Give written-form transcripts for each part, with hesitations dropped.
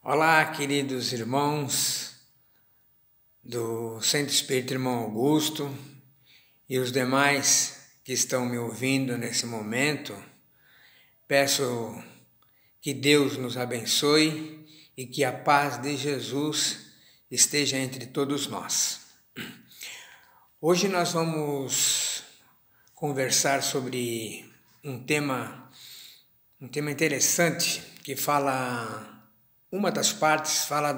Olá, queridos irmãos do Centro Espírita Irmão Augusto e os demais que estão me ouvindo nesse momento. Peço que Deus nos abençoe e que a paz de Jesus esteja entre todos nós. Hoje nós vamos conversar sobre um tema interessante que fala. Uma das partes fala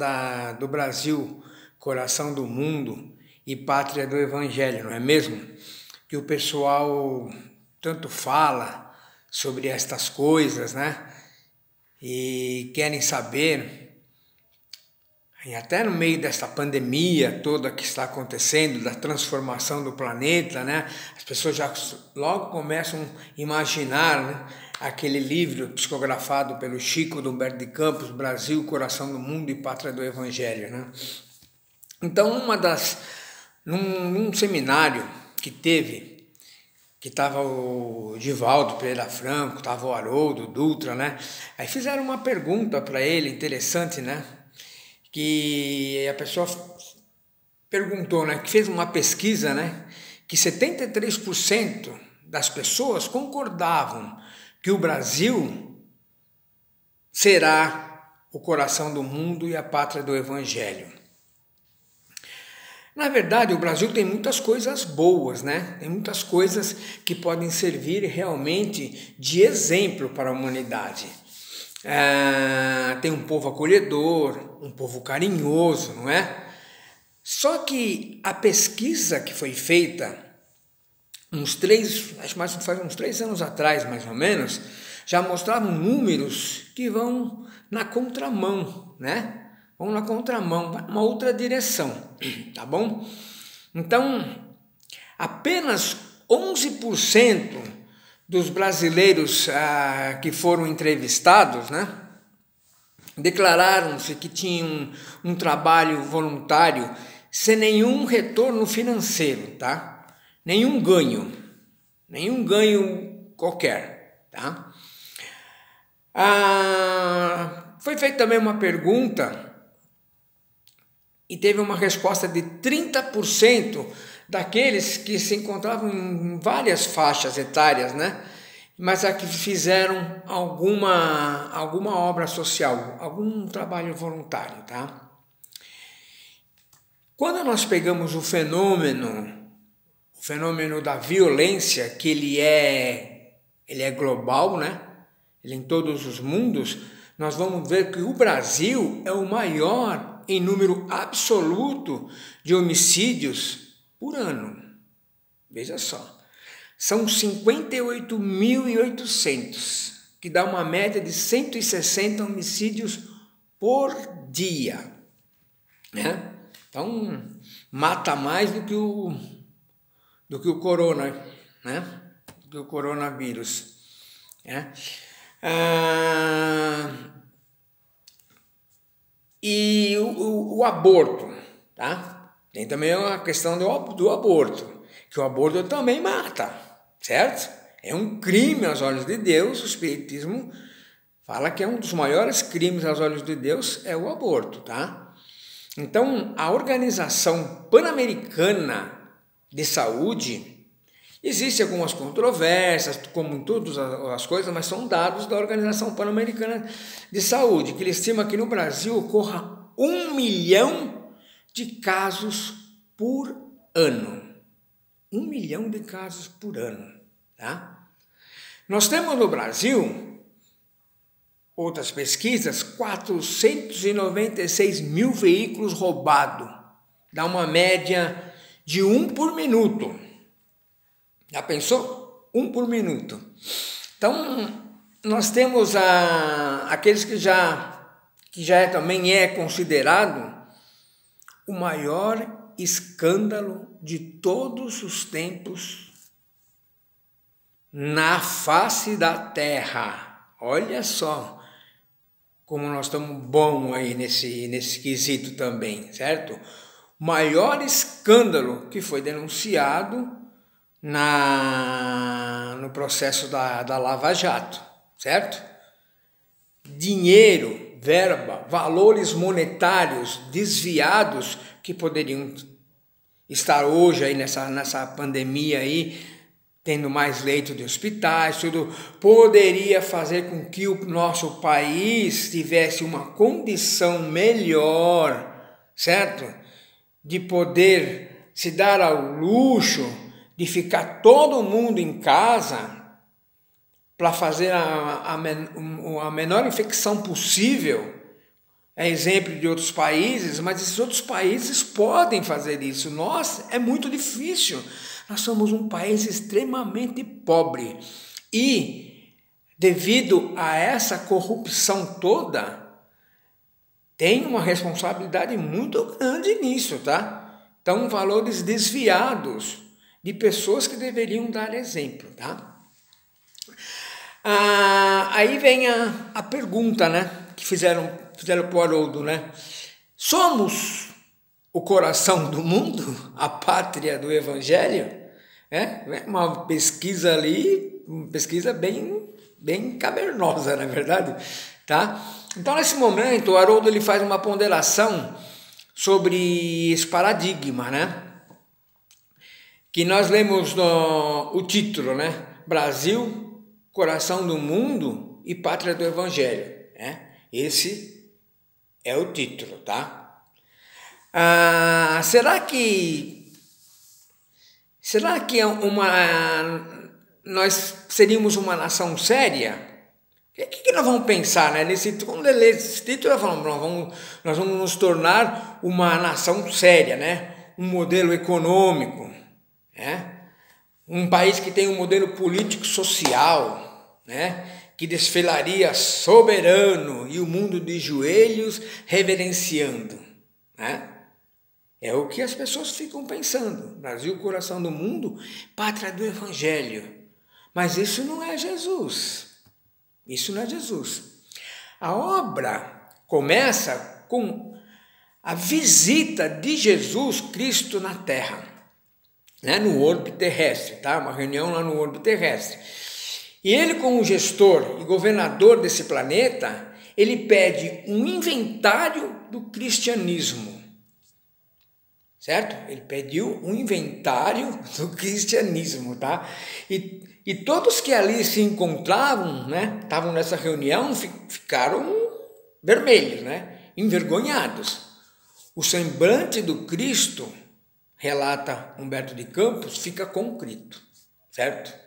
do Brasil, coração do mundo e pátria do Evangelho, não é mesmo? Que o pessoal tanto fala sobre estas coisas, né? E querem saber, e até no meio desta pandemia toda que está acontecendo, da transformação do planeta, né? As pessoas já logo começam a imaginar, né? Aquele livro psicografado pelo Chico do Humberto de Campos, Brasil, Coração do Mundo e Pátria do Evangelho, né? Então, num seminário que teve, que estava o Divaldo Pereira Franco, estava o Haroldo Dutra, né? Aí fizeram uma pergunta para ele, interessante, né? Que a pessoa perguntou, né? Que fez uma pesquisa, né? Que 73% das pessoas concordavam que o Brasil será o coração do mundo e a pátria do Evangelho. Na verdade, o Brasil tem muitas coisas boas, né? Tem muitas coisas que podem servir realmente de exemplo para a humanidade. Tem um povo acolhedor, um povo carinhoso, não é? Só que a pesquisa que foi feita faz uns 3 anos atrás, mais ou menos, já mostravam números que vão na contramão, né? Vão na contramão, uma outra direção, tá bom? Então, apenas 11% dos brasileiros que foram entrevistados, né? Declararam-se que tinham um trabalho voluntário sem nenhum retorno financeiro, tá? Nenhum ganho qualquer, tá? Foi feita também uma pergunta e teve uma resposta de 30% daqueles que se encontravam em várias faixas etárias, né? Mas que fizeram alguma obra social, algum trabalho voluntário, tá? Quando nós pegamos o fenômeno da violência, que ele é global, né? Ele é em todos os mundos, nós vamos ver que o Brasil é o maior em número absoluto de homicídios por ano. Veja só, são 58.800, que dá uma média de 160 homicídios por dia, né? Então, mata mais do que o corona, né? Do que o coronavírus, né? E o aborto, tá? Tem também a questão do aborto, que o aborto também mata, certo? É um crime aos olhos de Deus. O Espiritismo fala que é um dos maiores crimes aos olhos de Deus é o aborto, tá? Então, a Organização Pan-Americana de Saúde, existem algumas controvérsias, como em todas as coisas, mas são dados da Organização Pan-Americana de Saúde, que ele estima que no Brasil ocorra 1 milhão de casos por ano. 1 milhão de casos por ano, tá? Nós temos no Brasil, outras pesquisas, 496 mil veículos roubados. Dá uma média de 1 por minuto. Já pensou? 1 por minuto. Então, nós temos aqueles que também é considerado o maior escândalo de todos os tempos na face da Terra. Olha só como nós estamos bons aí nesse quesito também, certo? O maior escândalo que foi denunciado no processo da Lava Jato, certo? Dinheiro verba, valores monetários desviados que poderiam estar hoje aí nessa pandemia aí, tendo mais leitos de hospitais, tudo poderia fazer com que o nosso país tivesse uma condição melhor, certo? De poder se dar ao luxo de ficar todo mundo em casa para fazer a menor infecção possível. É exemplo de outros países, mas esses outros países podem fazer isso. Nós, é muito difícil. Nós somos um país extremamente pobre e, devido a essa corrupção toda, tem uma responsabilidade muito grande nisso, tá? Então, valores desviados de pessoas que deveriam dar exemplo, tá? Aí vem a pergunta, né? Que fizeram para o Haroldo, né? Somos o coração do mundo, a pátria do Evangelho? É uma pesquisa ali, uma pesquisa bem cavernosa, na verdade, tá? Então, nesse momento, o Haroldo ele faz uma ponderação sobre esse paradigma, né? Que nós lemos o título, né? Brasil, coração do mundo e pátria do Evangelho, né? Esse é o título, tá? Será que nós seríamos uma nação séria? O que nós vamos pensar, né? Quando ler esse título, nós vamos nos tornar uma nação séria, né? Um modelo econômico, né? Um país que tem um modelo político-social, né? Que desfilaria soberano e o mundo de joelhos reverenciando, né? É o que as pessoas ficam pensando. Brasil, coração do mundo, pátria do Evangelho. Mas isso não é Jesus. Isso não é Jesus. A obra começa com a visita de Jesus Cristo na Terra, né? No orbe terrestre, tá? Uma reunião lá no orbe terrestre. E ele, como gestor e governador desse planeta, ele pede um inventário do cristianismo. Certo? Ele pediu um inventário do cristianismo, tá? E todos que ali se encontravam, né? Estavam nessa reunião, ficaram vermelhos, né? Envergonhados. O semblante do Cristo, relata Humberto de Campos, fica contrito, certo?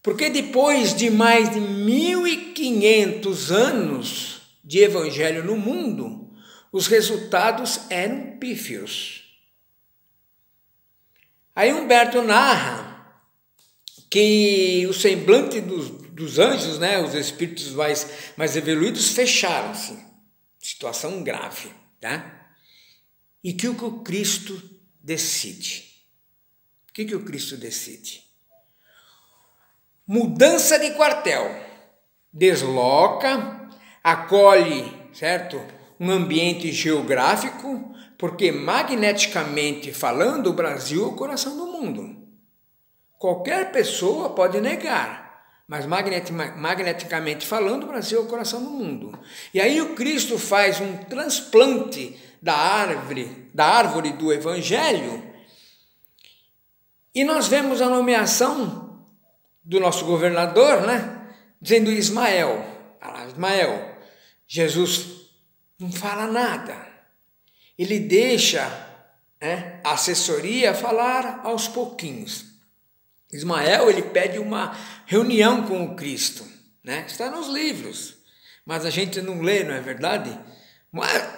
Porque depois de mais de 1500 anos de evangelho no mundo, os resultados eram pífios. Aí Humberto narra que o semblante dos anjos, né, os espíritos mais evoluídos, fecharam-se. Situação grave, tá? E que o Cristo decide. O que o Cristo decide? Mudança de quartel. Desloca, acolhe, certo? Um ambiente geográfico, porque magneticamente falando, o Brasil é o coração do mundo. Qualquer pessoa pode negar, mas magneticamente falando, o Brasil é o coração do mundo. E aí o Cristo faz um transplante da árvore do Evangelho, e nós vemos a nomeação do nosso governador, né? Dizendo Ismael. Jesus não fala nada. Ele deixa, né, a assessoria falar aos pouquinhos. Ismael, ele pede uma reunião com o Cristo, né? Está nos livros, mas a gente não lê, não é verdade?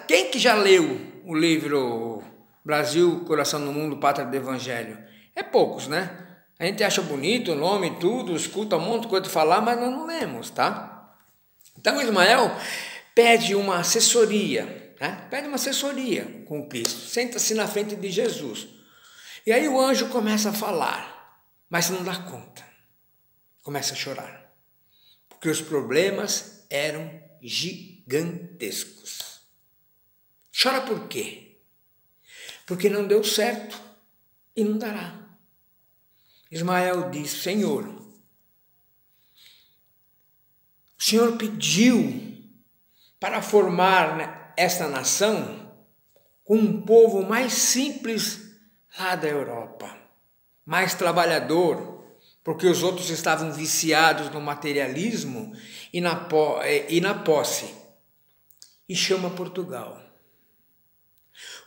Quem que já leu o livro Brasil, Coração do Mundo, Pátria do Evangelho? É poucos, né? A gente acha bonito o nome e tudo, escuta um monte de coisa de falar, mas nós não lemos, tá? Então Ismael pede uma assessoria, né? Pede uma assessoria com o Cristo, senta-se na frente de Jesus. E aí o anjo começa a falar, mas não dá conta, começa a chorar, porque os problemas eram gigantescos. Chora por quê? Porque não deu certo e não dará. Ismael diz: Senhor, o Senhor pediu para formar, né, esta nação com um povo mais simples lá da Europa, mais trabalhador, porque os outros estavam viciados no materialismo e na posse, e chama Portugal.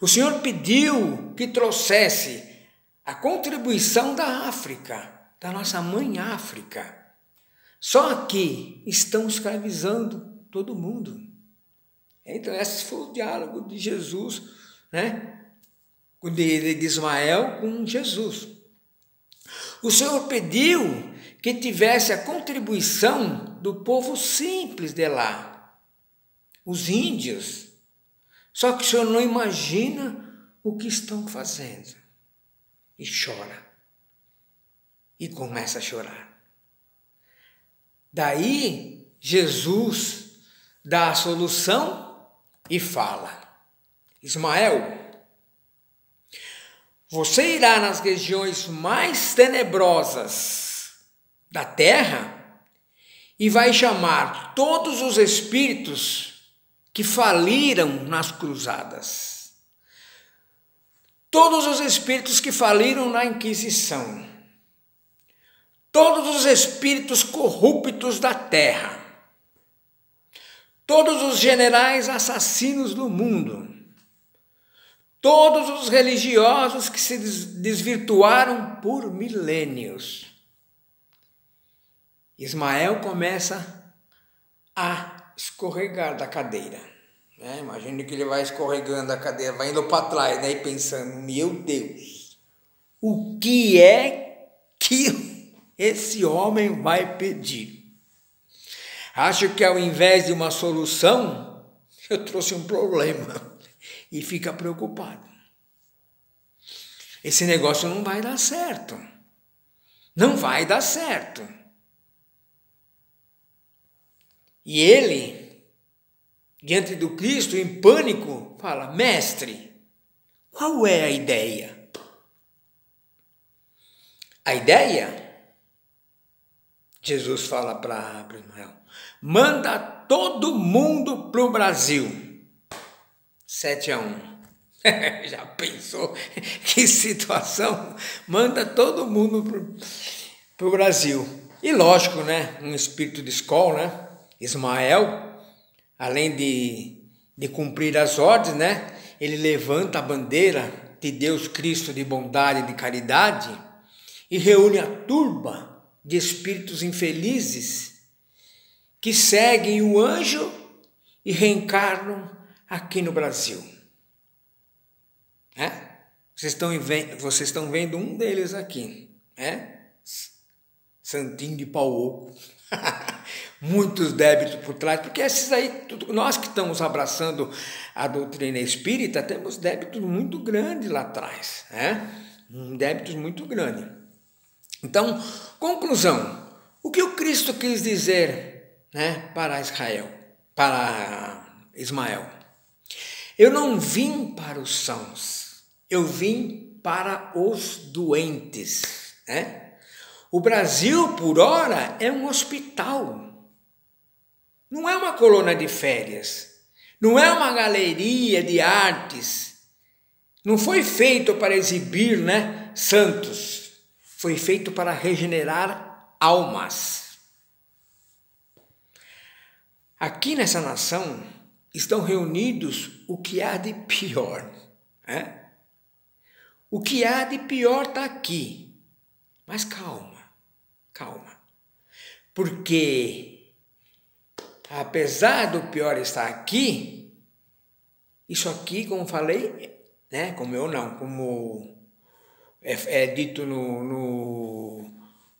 O Senhor pediu que trouxesse a contribuição da África, da nossa mãe África. Só aqui estão escravizando todo mundo. Então esse foi o diálogo de Jesus, né? De Ismael com Jesus. O Senhor pediu que tivesse a contribuição do povo simples de lá, os índios. Só que o Senhor não imagina o que estão fazendo. E chora. E começa a chorar. Daí, Jesus dá a solução e fala: Ismael, você irá nas regiões mais tenebrosas da terra e vai chamar todos os espíritos que faliram nas cruzadas, todos os espíritos que faliram na Inquisição, todos os espíritos corruptos da terra, todos os generais assassinos do mundo, todos os religiosos que se desvirtuaram por milênios. Ismael começa a escorregar da cadeira. Imagine que ele vai escorregando da cadeira, vai indo para trás, né, e pensando: meu Deus, o que é que esse homem vai pedir? Acho que ao invés de uma solução, eu trouxe um problema. E fica preocupado. Esse negócio não vai dar certo. Não vai dar certo. E ele, diante do Cristo, em pânico, fala: mestre, qual é a ideia? A ideia, Jesus fala para Ismael: manda todo mundo para o Brasil. 7-1. Já pensou que situação? Manda todo mundo para o Brasil. E lógico, né? Um espírito de escola, né? Ismael, além de cumprir as ordens, né? Ele levanta a bandeira de Deus Cristo de bondade e de caridade e reúne a turba de espíritos infelizes que seguem o anjo e reencarnam aqui no Brasil. Vocês estão vendo um deles aqui, Santinho de pau oco. Muitos débitos por trás, porque esses aí, nós que estamos abraçando a doutrina espírita, temos débitos muito grandes lá atrás, débitos muito grandes. Então, conclusão: o que o Cristo quis dizer, para Ismael? Eu não vim para os sãos, eu vim para os doentes. O Brasil, por ora, é um hospital. Não é uma colônia de férias. Não é uma galeria de artes. Não foi feito para exibir, santos. Foi feito para regenerar almas. Aqui nessa nação estão reunidos o que há de pior. O que há de pior está aqui. Mas calma. Porque, apesar do pior estar aqui, isso aqui, como falei, como é dito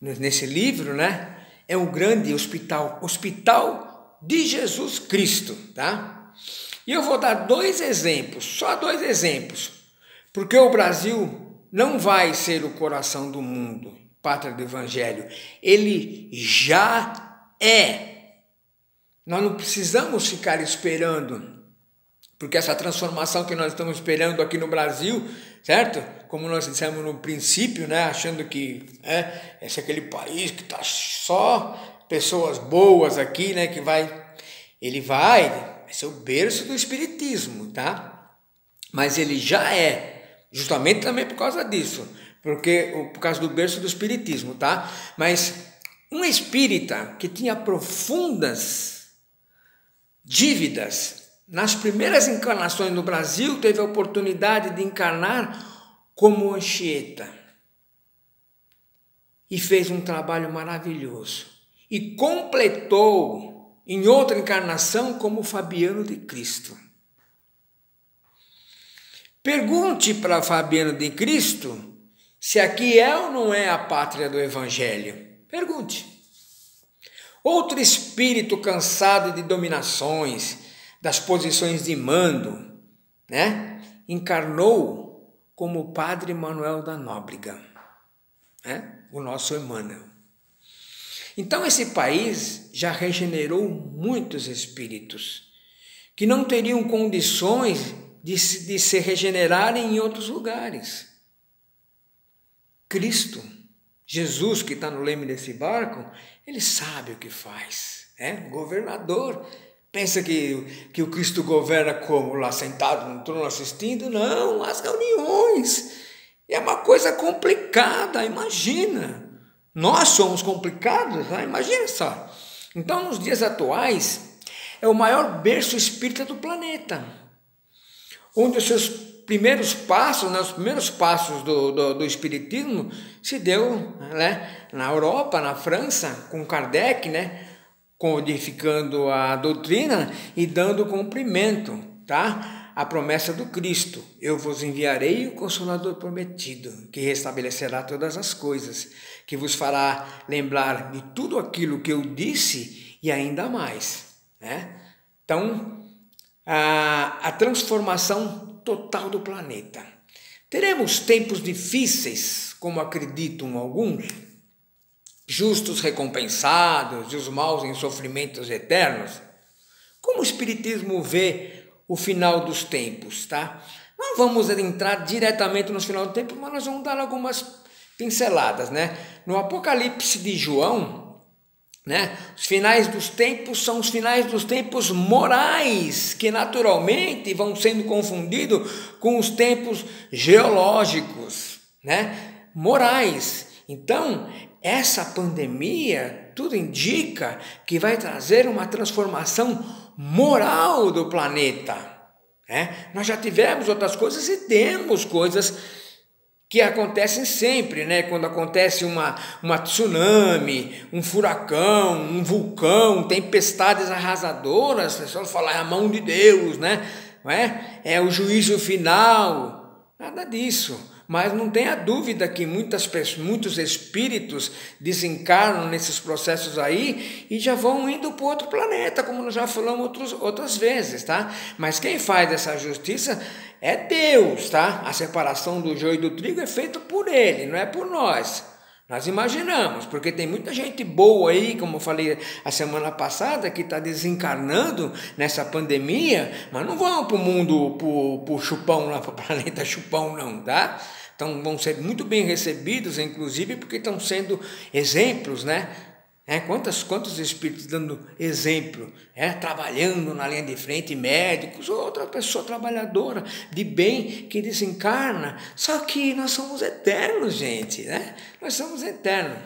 nesse livro, é um grande hospital de Jesus Cristo, tá? E eu vou dar só dois exemplos, porque o Brasil não vai ser o coração do mundo, pátria do Evangelho. Ele já é. Nós não precisamos ficar esperando, porque essa transformação que nós estamos esperando aqui no Brasil, certo? Como nós dissemos no princípio, achando que esse é aquele país que está só pessoas boas aqui, ele vai vai ser o berço do espiritismo, tá? Mas ele já é, justamente também por causa disso, por causa do berço do espiritismo, tá? Mas um espírita que tinha profundas dívidas, nas primeiras encarnações no Brasil, teve a oportunidade de encarnar como Anchieta e fez um trabalho maravilhoso e completou em outra encarnação como Fabiano de Cristo. Pergunte para Fabiano de Cristo se aqui é ou não é a pátria do Evangelho. Pergunte. Outro espírito cansado de dominações, das posições de mando, né? Encarnou como o Padre Manuel da Nóbrega, né? O nosso Emmanuel. Então esse país já regenerou muitos espíritos que não teriam condições de se regenerarem em outros lugares. Cristo, Jesus, que está no leme desse barco, ele sabe o que faz, né? O governador pensa que o Cristo governa como? Lá sentado no trono assistindo? Não, as reuniões. É uma coisa complicada, imagina. Nós somos complicados, né? Imagina só. Então, nos dias atuais, é o maior berço espírita do planeta, onde os seus primeiros passos, né, os primeiros passos do espiritismo se deu, né, na Europa, na França, com Kardec, né, codificando a doutrina e dando cumprimento, tá, à promessa do Cristo. Eu vos enviarei o Consolador prometido, que restabelecerá todas as coisas, que vos fará lembrar de tudo aquilo que eu disse e ainda mais, né? Então, a transformação total do planeta. Teremos tempos difíceis, como acreditam alguns, justos recompensados e os maus em sofrimentos eternos. Como o Espiritismo vê o final dos tempos, tá? Não vamos entrar diretamente no final do tempo, mas nós vamos dar algumas pinceladas, né? No Apocalipse de João, né? Os finais dos tempos são os finais dos tempos morais, que naturalmente vão sendo confundidos com os tempos geológicos, né? Morais. Então, essa pandemia, tudo indica que vai trazer uma transformação moral do planeta, né? Nós já tivemos outras coisas e temos coisas que acontecem sempre, né? Quando acontece uma tsunami, um furacão, um vulcão, tempestades arrasadoras, as pessoas falam, é a mão de Deus, né? Não é? É o juízo final. Nada disso. Mas não tenha dúvida que muitos espíritos desencarnam nesses processos aí e já vão indo para outro planeta, como nós já falamos outras vezes, tá? Mas quem faz essa justiça é Deus, tá? A separação do joio e do trigo é feita por Ele, não é por nós. Nós imaginamos, porque tem muita gente boa aí, como eu falei a semana passada, que está desencarnando nessa pandemia, mas não vão para o mundo, para o chupão, lá para o planeta chupão não, tá? Então vão ser muito bem recebidos, inclusive, porque estão sendo exemplos, né? Quantos espíritos dando exemplo, trabalhando na linha de frente, médicos, ou outra pessoa trabalhadora de bem que desencarna. Só que nós somos eternos, gente, né? Nós somos eternos.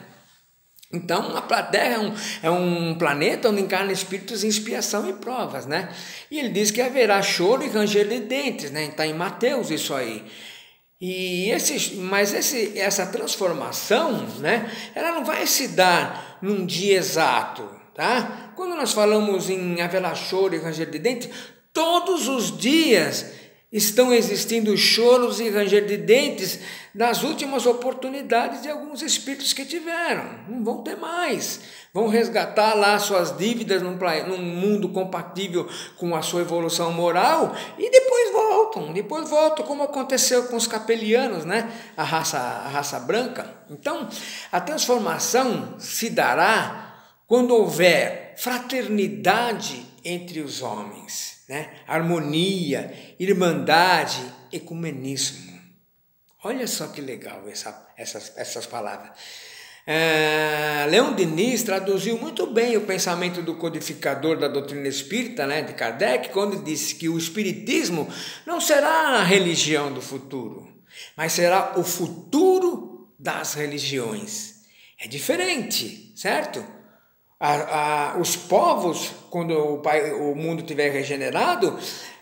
Então, a Terra é um planeta onde encarna espíritos em expiação e provas, né? E ele diz que haverá choro e ranger de dentes, né? Está em Mateus isso aí. Essa transformação, né, ela não vai se dar num dia exato, tá? Quando nós falamos em haverá choro e ranger de dentes, todos os dias estão existindo choros e ranger de dentes nas últimas oportunidades de alguns espíritos que tiveram. Não vão ter mais. Vão resgatar lá suas dívidas num mundo compatível com a sua evolução moral e depois voltam, como aconteceu com os capelianos, né? A raça branca. Então, a transformação se dará quando houver fraternidade entre os homens, né? Harmonia, irmandade, ecumenismo. Olha só que legal essas palavras. Leon Denis traduziu muito bem o pensamento do codificador da doutrina espírita, né, de Kardec, quando disse que o espiritismo não será a religião do futuro, mas será o futuro das religiões. É diferente, certo? Os povos, quando o mundo tiver regenerado,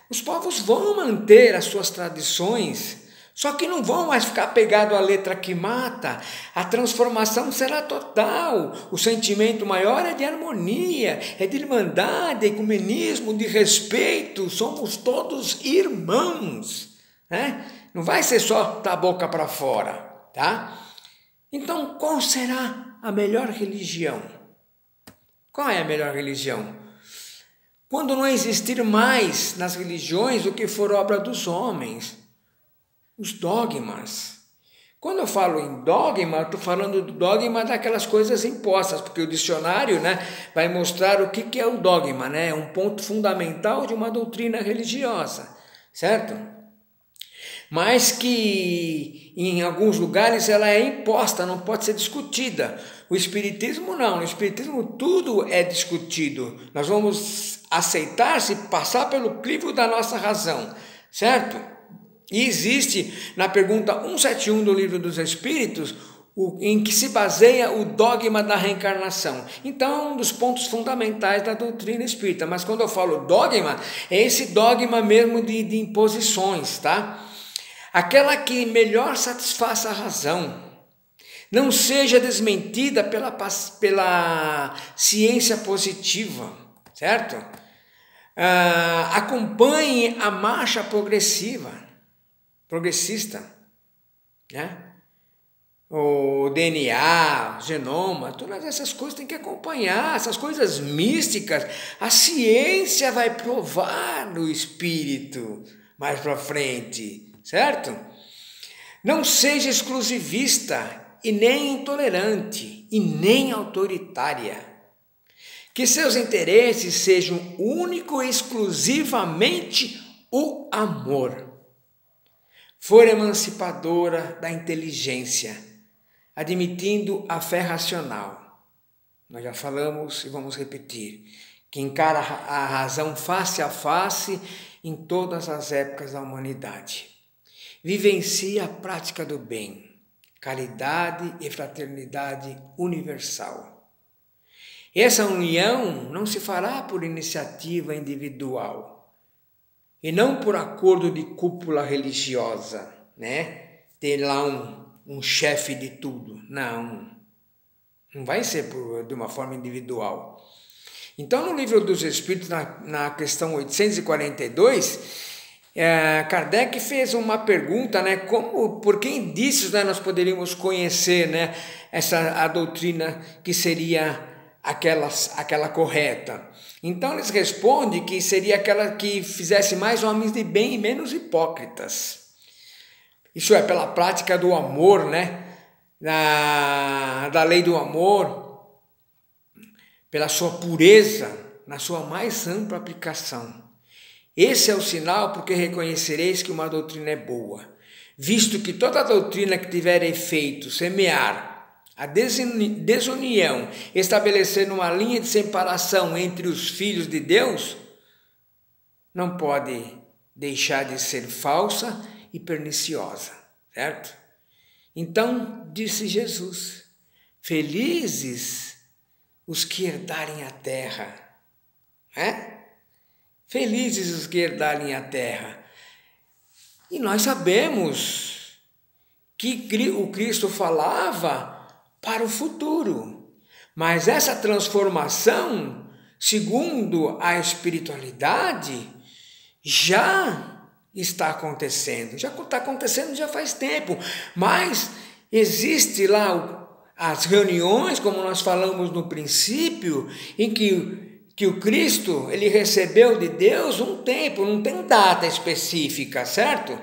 os povos vão manter as suas tradições, só que não vão mais ficar pegados à letra que mata. A transformação será total. O sentimento maior é de harmonia, é de irmandade, ecumenismo, de respeito. Somos todos irmãos, né? Não vai ser só da boca para fora, tá? Então, qual será a melhor religião? Qual é a melhor religião? Quando não existir mais nas religiões o que for obra dos homens. Os dogmas. Quando eu falo em dogma, eu estou falando do dogma daquelas coisas impostas, porque o dicionário, né, vai mostrar o que é o dogma, né? É um ponto fundamental de uma doutrina religiosa, certo? Mas que em alguns lugares ela é imposta, não pode ser discutida. O espiritismo não, no espiritismo tudo é discutido. Nós vamos aceitar se passar pelo crivo da nossa razão, certo? E existe na pergunta 171 do Livro dos Espíritos, em que se baseia o dogma da reencarnação. Então, é um dos pontos fundamentais da doutrina espírita. Mas quando eu falo dogma, é esse dogma mesmo de imposições, tá? Aquela que melhor satisfaça a razão, não seja desmentida pela ciência positiva, certo? Acompanhe a marcha progressista, né? O DNA, o genoma, todas essas coisas tem que acompanhar, essas coisas místicas, a ciência vai provar no espírito mais para frente, certo? Não seja exclusivista e nem intolerante e nem autoritária. Que seus interesses sejam único e exclusivamente o amor. For emancipadora da inteligência, admitindo a fé racional. Nós já falamos e vamos repetir, que encara a razão face a face em todas as épocas da humanidade. Vivencia a prática do bem, caridade e fraternidade universal. Essa união não se fará por iniciativa individual, e não por acordo de cúpula religiosa, né? Ter lá um chefe de tudo. Não vai ser de uma forma individual. Então, no Livro dos Espíritos, na questão 842, Kardec fez uma pergunta, né? Por que indícios, né, nós poderíamos conhecer, né, a doutrina que seria aquela correta? Então eles respondem que seria aquela que fizesse mais homens de bem e menos hipócritas. Isso é pela prática do amor, né? Da lei do amor, pela sua pureza, na sua mais ampla aplicação. Esse é o sinal porque reconhecereis que uma doutrina é boa, visto que toda doutrina que tiver efeito semear a desunião, estabelecer uma linha de separação entre os filhos de Deus, não pode deixar de ser falsa e perniciosa, certo? Então, disse Jesus, felizes os que herdarem a terra, né? Felizes os que herdarem a terra. E nós sabemos que o Cristo falava para o futuro. Mas essa transformação, segundo a espiritualidade, já está acontecendo. Já está acontecendo já faz tempo. Mas existe lá as reuniões, como nós falamos no princípio, em que o Cristo ele recebeu de Deus um tempo, não tem data específica, certo?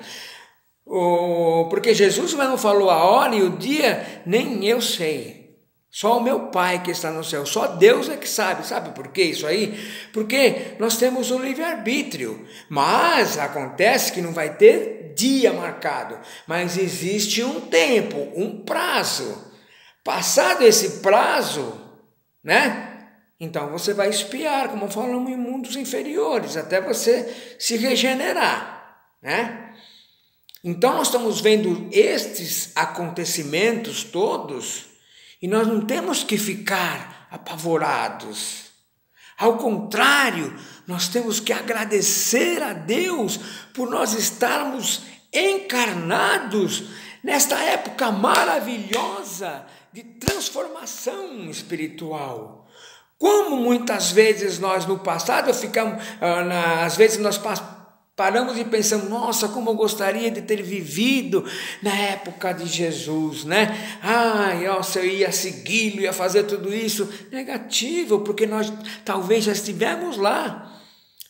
Porque Jesus mesmo falou a hora e o dia, nem eu sei. Só o meu Pai que está no céu, só Deus é que sabe. Sabe por que isso aí? Porque nós temos o livre-arbítrio. Mas acontece que não vai ter dia marcado. Mas existe um tempo, um prazo, Passado esse prazo, né? Então você vai expiar, como falamos, em mundos inferiores, até você se regenerar, né? Então nós estamos vendo estes acontecimentos todos e nós não temos que ficar apavorados. Ao contrário, nós temos que agradecer a Deus por nós estarmos encarnados nesta época maravilhosa de transformação espiritual. Como muitas vezes nós no passado ficamos, às vezes nós paramos e pensamos, nossa, como eu gostaria de ter vivido na época de Jesus, né? Ai, nossa, eu ia segui-lo, ia fazer tudo isso. Negativo, porque nós talvez já estivemos lá.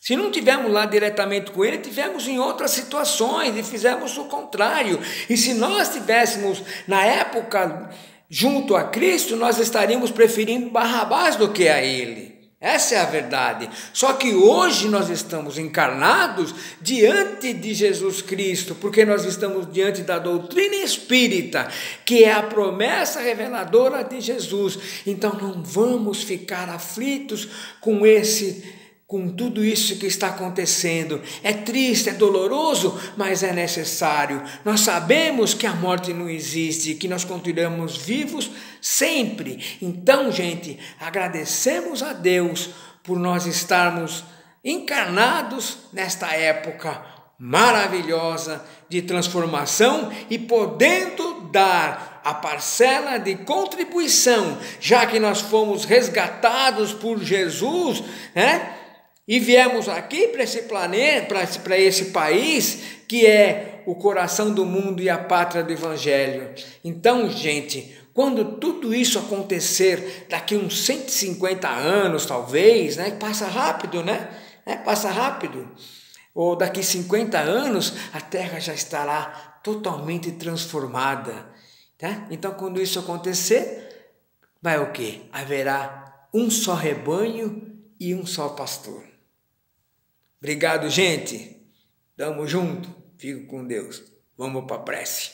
Se não tivemos lá diretamente com ele, tivemos em outras situações e fizemos o contrário. E se nós estivéssemos na época junto a Cristo, nós estaríamos preferindo Barrabás do que a ele. Essa é a verdade. Só que hoje nós estamos encarnados diante de Jesus Cristo, porque nós estamos diante da doutrina espírita, que é a promessa reveladora de Jesus. Então não vamos ficar aflitos com tudo isso que está acontecendo. É triste, é doloroso, mas é necessário. Nós sabemos que a morte não existe, que nós continuamos vivos sempre. Então, gente, agradecemos a Deus por nós estarmos encarnados nesta época maravilhosa de transformação e podendo dar a parcela de contribuição, já que nós fomos resgatados por Jesus, né? E viemos aqui para esse planeta, para esse país, que é o coração do mundo e a pátria do Evangelho. Então, gente, quando tudo isso acontecer, daqui uns 150 anos, talvez, né? Passa rápido, né? Passa rápido. Ou daqui 50 anos, a Terra já estará totalmente transformada. Tá? Então, quando isso acontecer, vai o quê? Haverá um só rebanho e um só pastor. Obrigado, gente. Tamo junto. Fico com Deus. Vamos para a prece.